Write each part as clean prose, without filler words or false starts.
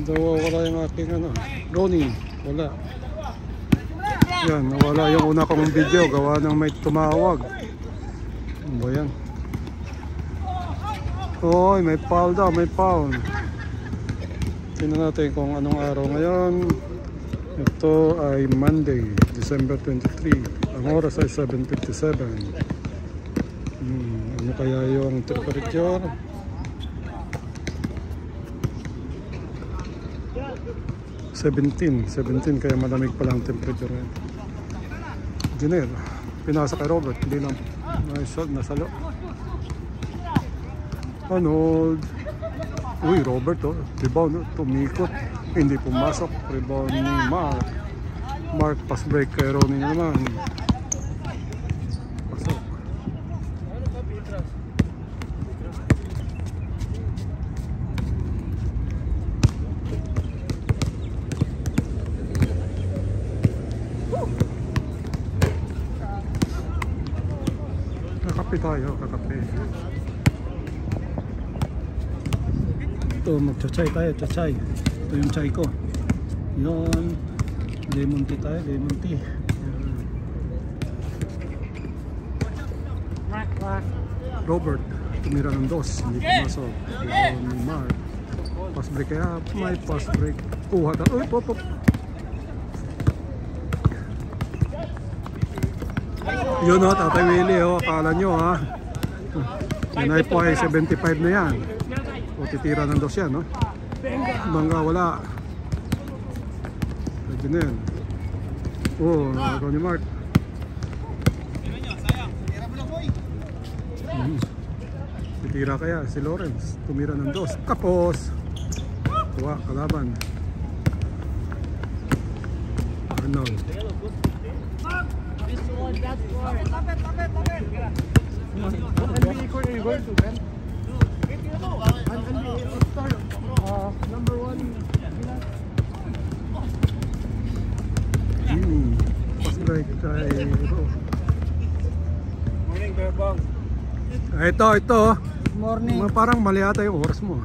Wala yung aking ano, Ronnie, wala. Yan, nawala yung una kong video gawa ng may tumawag. Ano ba yan? Oy, may foul daw, may foul. Tingnan natin kung anong araw ngayon. Ito ay Monday, December 23. Ang oras ay 7:57. Ano kaya yung temperature? 17 kaya malamig pala ang temperature ngayon. Engineer, pinasa kay Robert, hindi lang nasalo. Arnold. Uy, Robert, oh, rebound, tumikot, hindi pumasok. Rebound ni Mark, pass break kay Ronnie naman. Pasok. Kakape tayo, kakape. Ito, magcha-chai tayo, cha-chai. Ito yung chai ko. Yun, lemon tea tayo, lemon tea. Robert, tumira ng dos, hindi pumasok. Ni Mark, pass break kaya, may pass break. Kuha na, uy, pop. Yun o, Tatay Willie, oh, akala nyo ha. Yan ay po ay 75 na yan. O titira ng dos yan, no? Bangga, wala. Pwede na yan. Oo, nakaw ni Mark. Titira kaya si Lawrence. Tumira ng dos. Kapos! Tuwa, kalaban. Arnold. Number 1. Pass break kay Morning, Bebang. Ito. Morning. Parang mali ata yung oras mo.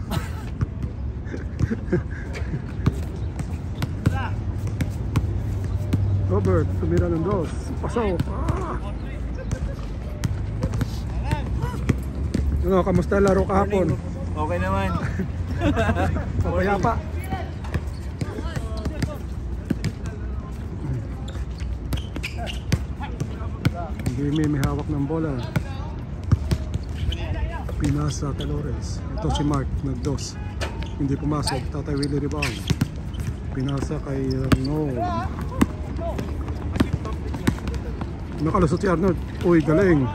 Robert, tumira ng dos. Pasok. Ano, kamusta laro kahapon? Okay naman. Papayapa. Hindi may hawak ng bola. Pinasa kay Lawrence. Ito si Mark, nag-dos. Hindi pumasok. Tatay Willie rebound. Pinasa kay Arnold. Nakalusot si Arnold. Uy, galing.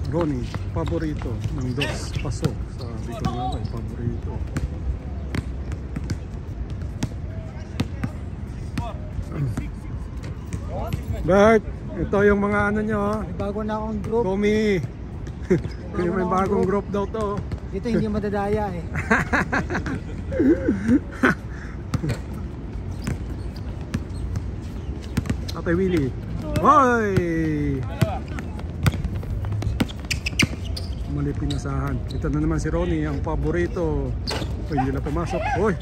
Ronnie, paborito ng dos. Pasok. Sabi ko nga ba, paborito. Bert, ito yung mga ano nyo. May bago na akong group. Tommy. May bagong group daw to. Dito hindi madadaya eh. Tatay Willie. Hoy! Mali pinasahan. Ito na naman si Ronnie, ang paborito. Uy, hindi na pumasok. Hoy!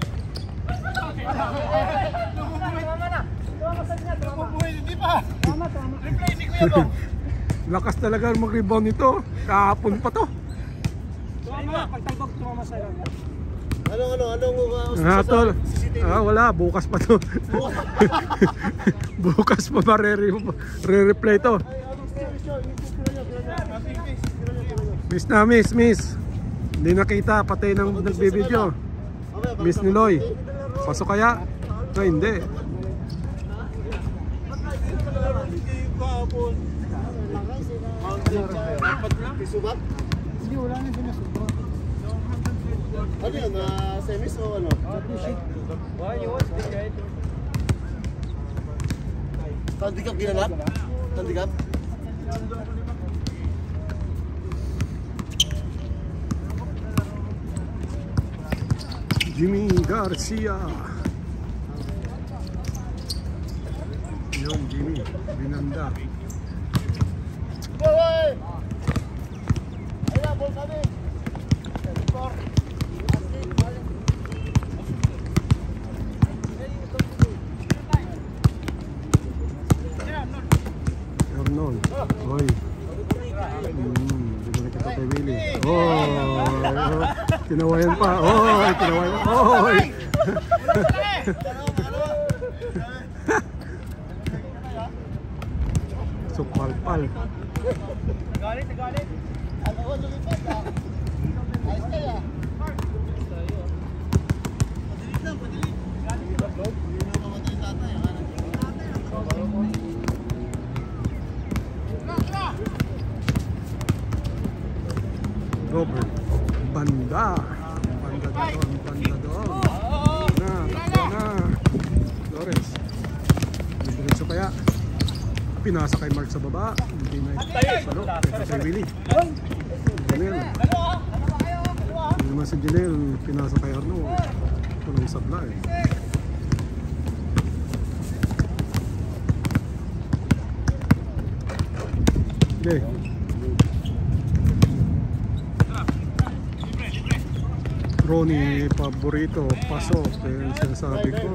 Tama. Lakas talaga mag-rebound nito. Kahapon pa to. Pagtambok tumama sa'yo. Tol. Wala, bukas pa to. Bukas pa ba re-replay to. Miss. Hindi nakita, patay nang nagbibideo. Miss ni Loy. Pasok kaya? Ay, hindi. Hindi, wala na sinasubra. Ano yun? Semis o ano? Handicap ginanap? Handicap? Jimmy Garcia. Yun, Jimmy. Binanda. Arnold. Oy. Binalik kita kay Willie. Oh, kinawayan pa. Oh, kinawayan. Oh. Sukpalpal. Galit. Ano ko lumipad ah. Ayos kaya. Padilit lang, padilit. Hindi na mamatay sa atay. Robert. Banda. Banda doon. Na. Lawrence. Diretso kaya. Pinasa kay Mark sa baba. Hindi na ito. Ito kay Willie. Janelle. Hindi naman si Janelle. Pinasa kay Arnold. Walang sabla eh. Okay. Ronnie paborito. Pasok. Kaya sinasabi ko.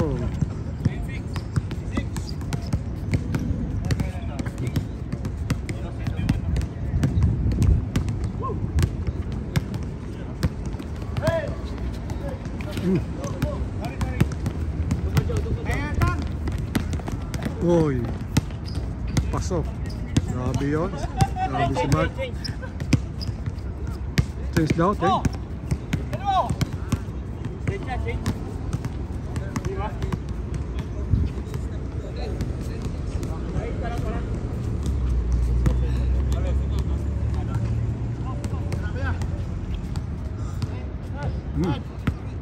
Uy, pasok. Grabe yun. Grabe si Mark. Change daw, change.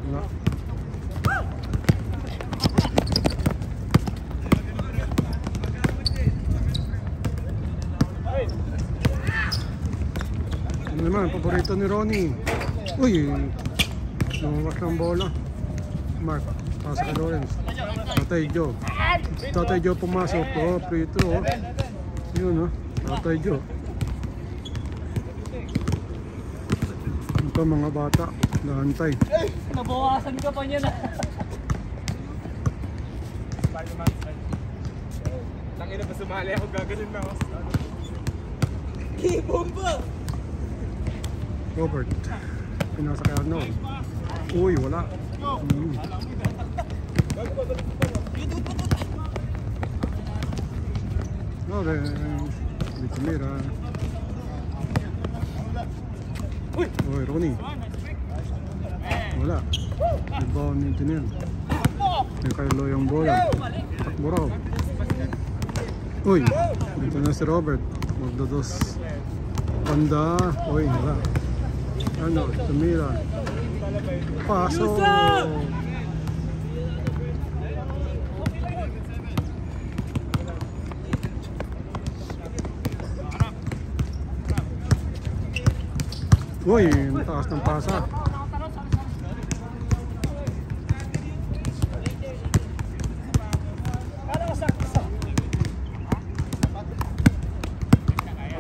Wala. Ano naman, paborito ni Ronnie. Uy, lumawas ng bola. Mark, pasa ka Lawrence. Tatay Joe pumasok. Oh, prito. Oh. Yun, oh. Tatay Joe. Ito mga bata, naantay. Nabawasan ka pa niya na. Tangina pa sumali ako, gaganin na ako. Robert, pinasa kay Arnold. Uy, wala. Lawrence, hindi tumira. Uy, Ronnie. Wala. Rebound ni Janelle. Yung kay Loyang bola. Takbo raw. Uy, dito na si Robert. Magdados. Panda. Uy, wala. Ano, tumira. Paso. Uy, taas ng pasa.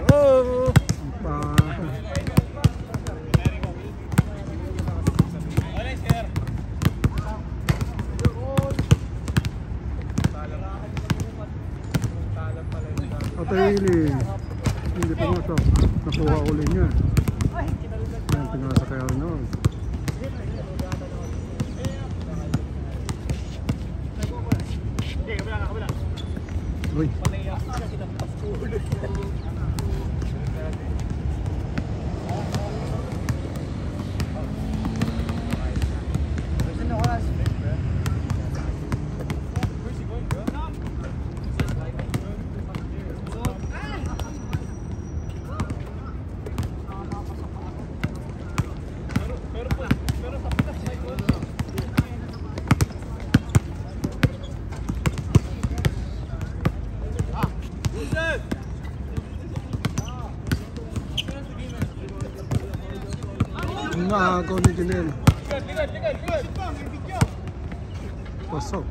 Oh! Atay, hindi pa masok. Nakuha uli niya. Yan, pinasa kay Arnold. Uy. Nakagaw ni Janelle. Pasok.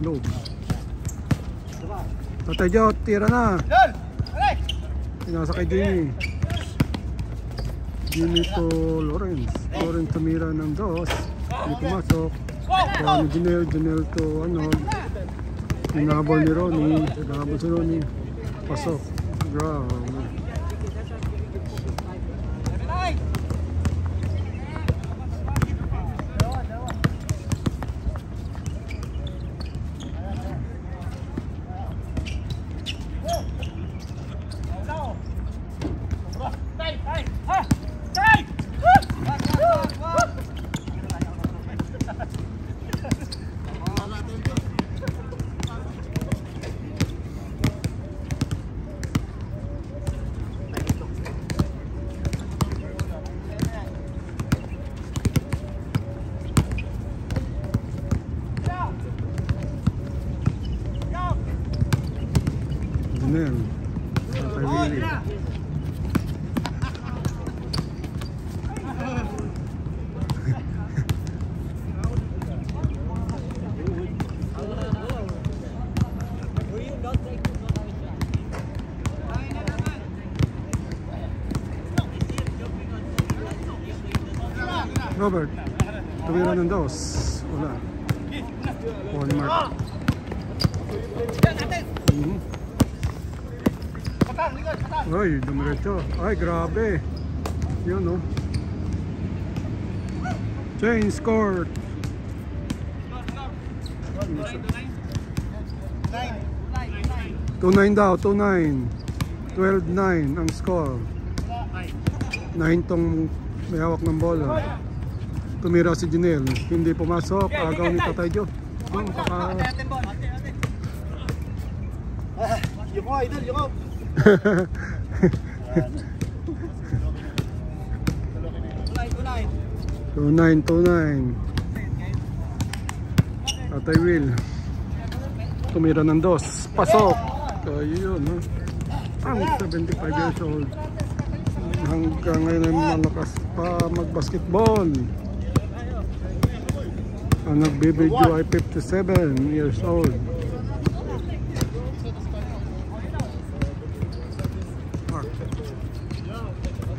loob. Tatay Joe, tira na. Pinasa kay Jimmy. Jimmy to Lawrence. Lawrence tumira ng 2. Hindi pumasok. Kaya ni Janelle. Janelle to Arnold. Hinabol ni Ronnie. Hinabol si Ronnie. Pasok. Grabe. Robert, tumira ng 2. Wala. 1 mark. Ay, dumiretso. Ay, grabe. Yun, no? Change score. 2-9 daw, 2-9. 12-9 ang score. 9 tong may hawak ng bola. Tumira si Janelle. Hindi pumasok. Agaw ni Tatay Joe. Yung ko, idol, yung ko. 2-9. Tatay Will. Tumira ng 2. Pasok. Ayun, no? Ang 75 years old. Hanggang ngayon ay malakas pa mag-basketball. Ang nagbibidyo ay 57 years old. Mark.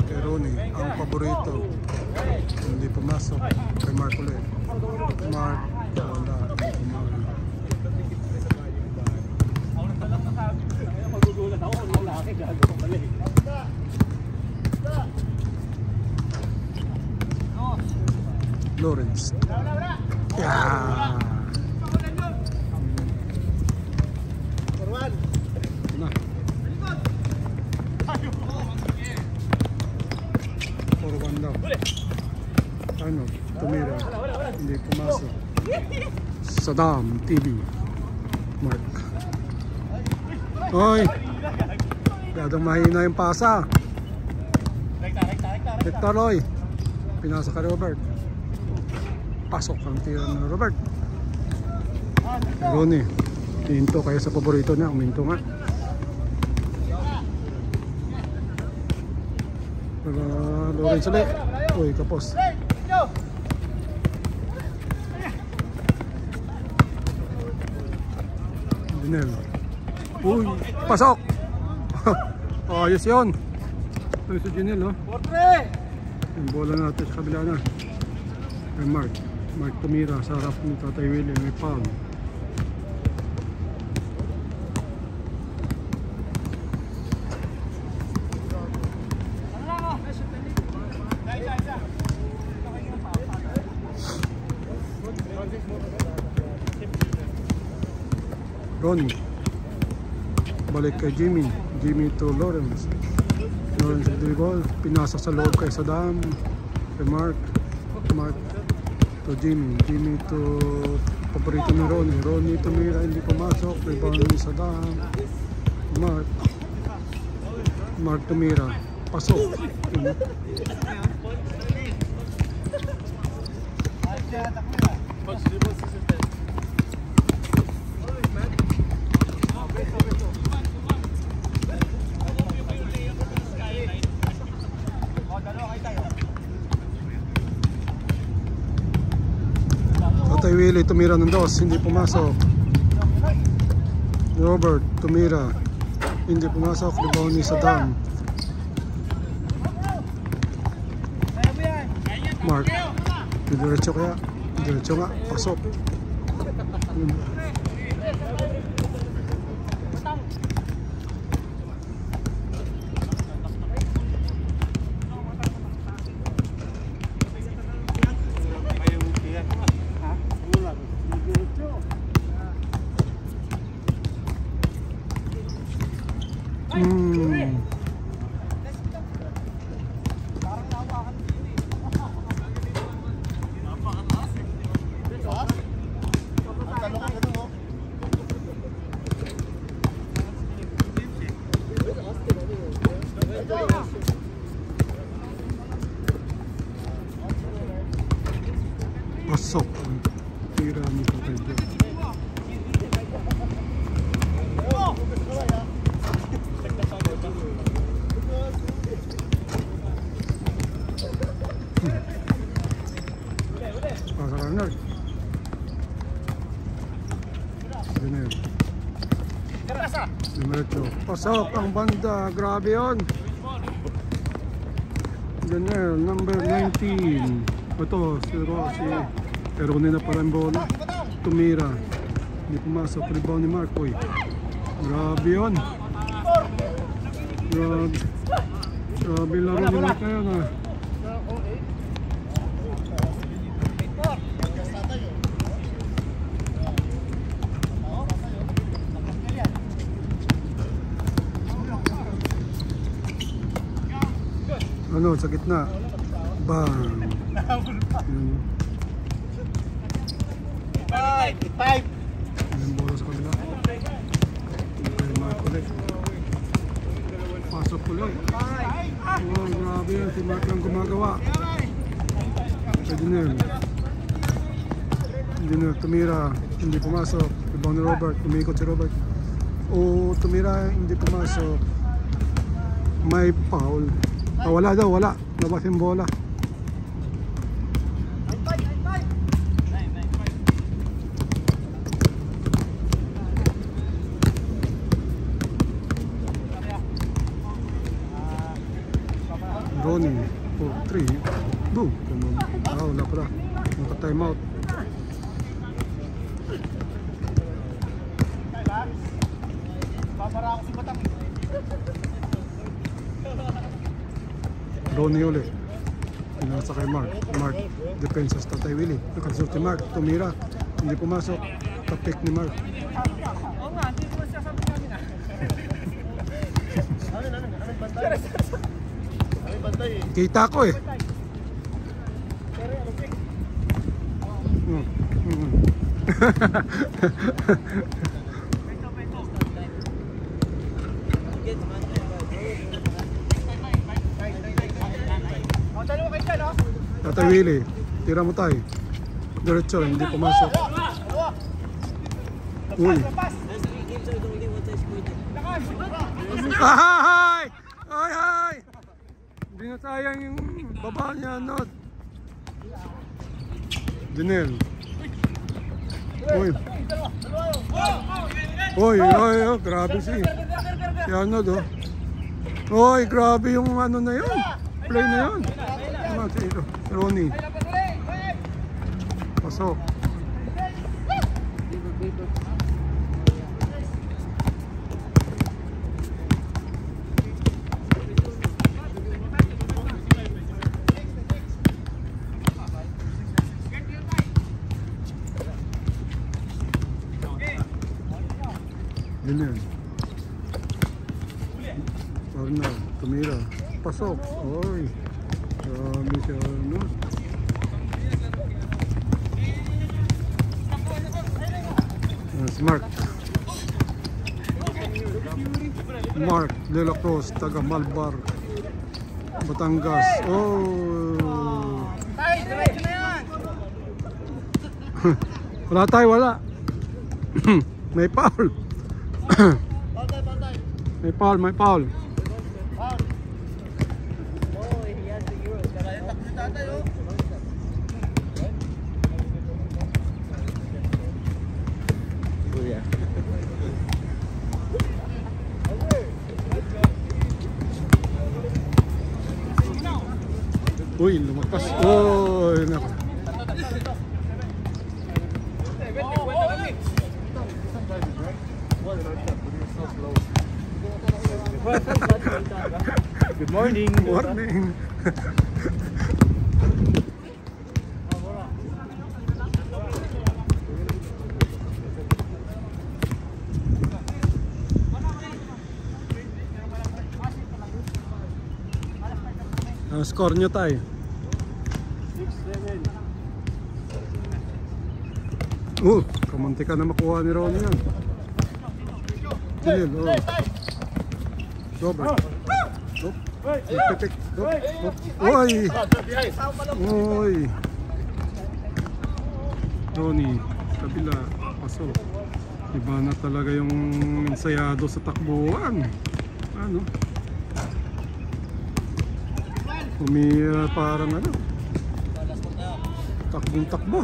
Kay Ronnie, ang paborito. Hindi pumasok. Kay Mark ulit. Mark, wala. Magugulat ako kung wala ka, gagawin mali. Lawrence. Yeah. Na. 4-1 daw. Ano? Tumira. Hindi pumasok. Saddam TV. Mark. Hoy! Gadang mahina yung pasa. Hector Roy. Pinasa ka Robert. Pasok ang tira ng Robert. Ronnie. Hinto kaya sa paborito niya. Uminto nga. Lawrence ulit. Uy, kapos. Janelle. Uy, pasok! Ayos yun. Ayos si Janelle, oh. Yung bola natin sa kabila na. Ay Mark. Mark tumira sa harap ni Tatay Willie. May foul. Ronnie. Balik kay Jimmy. Jimmy to Lawrence. Lawrence dribble. Pinasa sa loob kay Saddam. Kay Mark. Mark to Jimmy. Jimmy to paborito ni Ronnie. Ronnie tumira. Hindi pumasok. Rebound ni Saddam. Mark. Mark tumira. Pasok. Tatay Willie tumira ng 2, hindi pumasok. Robert tumira, hindi pumasok. Rebound ni Saddam. Mark, diretso kaya? Diretso nga, pasok. Pasok. Tira ni Kapedyo. Pasok Arnold. Ganun. Diretso. Pasok ang banda. Grabe yun. Ganun. Number 19. Ito, si pero kanina pa rin bola. Tumira. Hindi pumasok. Rebound ni Mark. Uy. Grabe yun. Grabe. Grabe laro nila kayo na. Ano, sa gitna. Bang. Five. Yung bola sa kabila. Kay Mark ulit. Pasok ulit. Oh, grabe yan. Si Mark lang gumagawa. Engineer. Engineer tumira. Hindi pumasok. Ibang ni Robert. Umikot si Robert. O tumira. Hindi pumasok. May foul. Ah, wala daw. Wala. Labas yung bola. Ronnie, 4-3. Boom! Ah, wala pala. Naka-time out. Ronnie ulit. Pinasa kay Mark. Mark, depensa sa Tatay Willie. Nakalusot si Mark. Tumira. Hindi pumasok. Tapik ni Mark. Oo nga, hindi ko masasabi namin ah. Kita ko eh. Tatay Willie, tira mo tayo. Diretso, hindi pumasok. Uy. Ay! Ay! Ay! Hindi na sayang yung baba niya, Nod. Dinel. Uy. Uy, uy, oh, grabe si Nod, oh. Uy, grabe yung ano na yun. Play na yun. Ronnie. Pasok. Ganyan. Arnold, tumira. Pasok. Oy. Grabe si Arnold. Si Mark. Mark De La Cruz, taga Malbar, Batangas. Oh. Wala tayo, wala. May foul. May foul, may foul. Uy, lumagpas. Uy, nako. Good morning. Morning. Ang score nyo tayo? 6-7. Kamunti ka na makuha ni Ronnie yan. Ayun, Robert. Pipik. Uy! Uy! Ronnie, kabila. Pasok. Iba na talaga yung ensayado sa takbuhan. Ano? Parang ano? Takbong-takbo.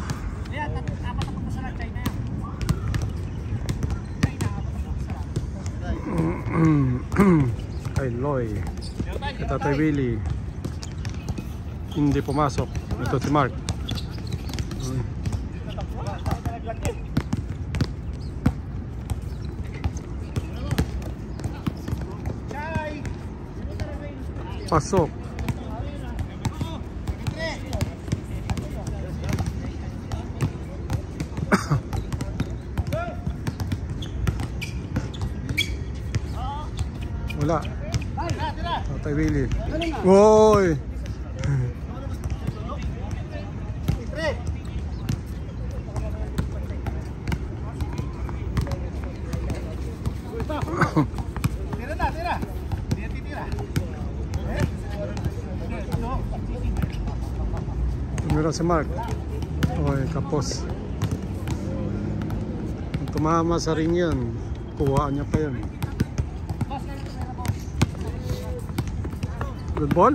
Kay Loy. Tatay Willie. Hindi pumasok. Ito si Mark. Pasok. Wala. Tatay Willie. Woy! Tira. Dia titira. Tumira si Mark. Oy, kapos. Kung tumama sa ring yan, kuhaan niya pa yan. Good ball?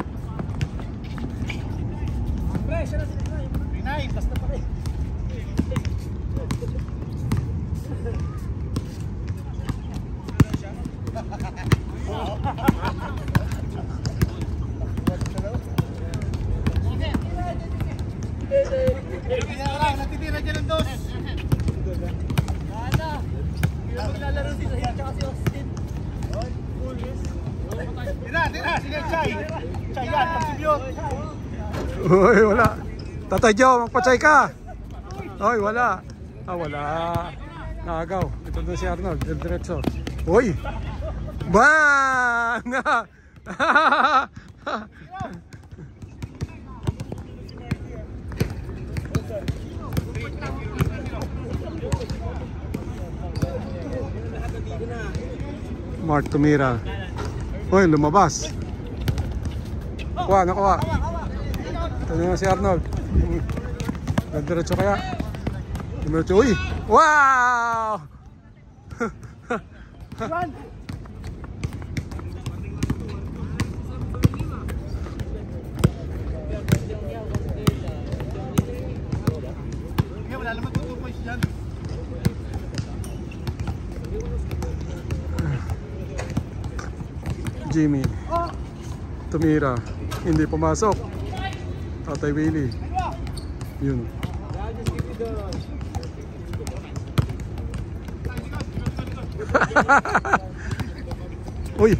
Pinay, basta pa rin. Natitira dyan ang dos. Maglalaro si Zahir tsaka si Austin. Tira, sige Chay. Chay yan, pagsibyot. Uy, wala. Tatay Joe, magpachay ka. Uy, wala. Wala. Nakagaw. Ito na si Arnold. Diretso. Uy! Bang! Mark tumira. Uy, lumabas. Nakuha. Ito na si Arnold. Diretso kaya. Diretso. Uy! Wow! Wala naman 2 points dyan. Jimmy tumira, hindi pumasok. Tatay Willie, yun. Uy,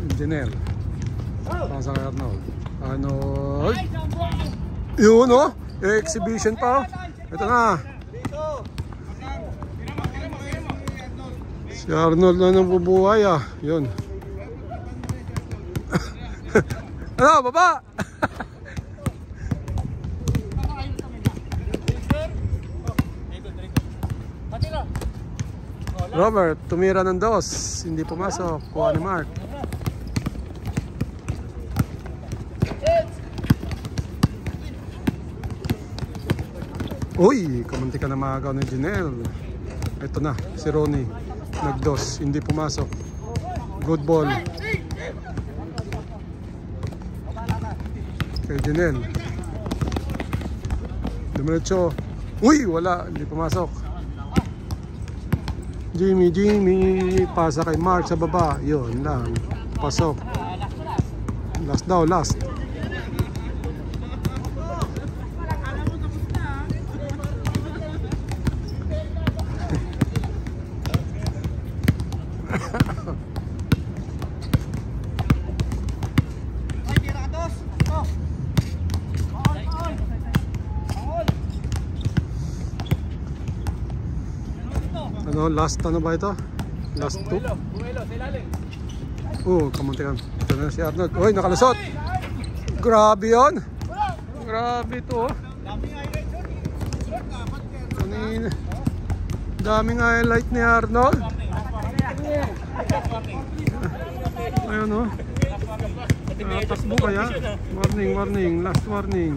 engineer pasa kay Arnold. Yun exhibition pa. Ito na si Arnold na nang bubuhay yun. Ano, baba. Robert tumira ng dos, hindi pumasok. Kuha ni Mark. Uy, kamunti ka na maagaw ni Janelle. Ito na, si Ronnie. Nagdos, hindi pumasok. Good ball. Kay Janelle. Dumiretso. Uy, wala. Hindi pumasok. Jimmy. Pasa kay Mark sa baba. Yun lang. Pasok. Last daw, last. Ano, last ano ba ito? Last 2? Kamuntikan. Ito na si Arnold. Uy, nakalusot! Grabe yun! Grabe ito, oh. Kanina. Daming highlight ni Arnold. Ayun, oh. Takbo kaya? Warning. Last warning.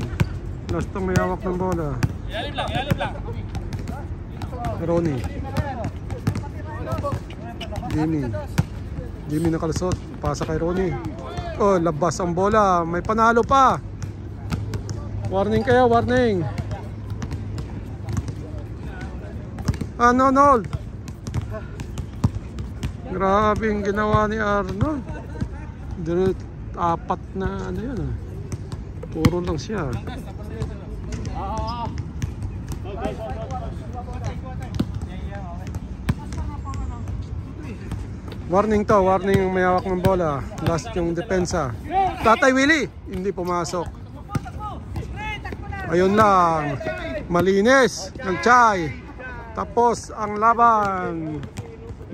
Last ang may hawak ng bola. Yalim lang. Ronnie. Jimmy nakalusot. Pasa kay Ronnie. Oh, labas ang bola. May panalo pa. Warning kaya, warning. Arnold. Grabe yung ginawa ni Arnold. Doon 4 na ano yun, ah. Puro lang siya. Warning to, warning yung may hawak ng bola. Last yung depensa. Tatay Willie, hindi pumasok. Ayun lang. Malinis ng Chay. Tapos ang laban.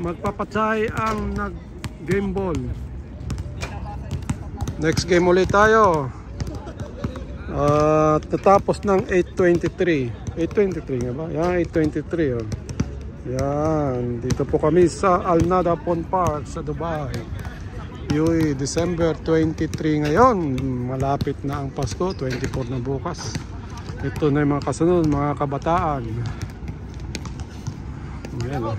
Magpapachay ang nag-game ball. Next game ulit tayo. Tatapos ng 8:23. 8:23 nga ba? Yan, 8:23 oh. Yan, dito po kami sa Al Nada Pond Park sa Dubai. Yung December 23 ngayon. Malapit na ang Pasko, 24 na bukas. Ito na yung mga kasunod, mga kabataan. Yan.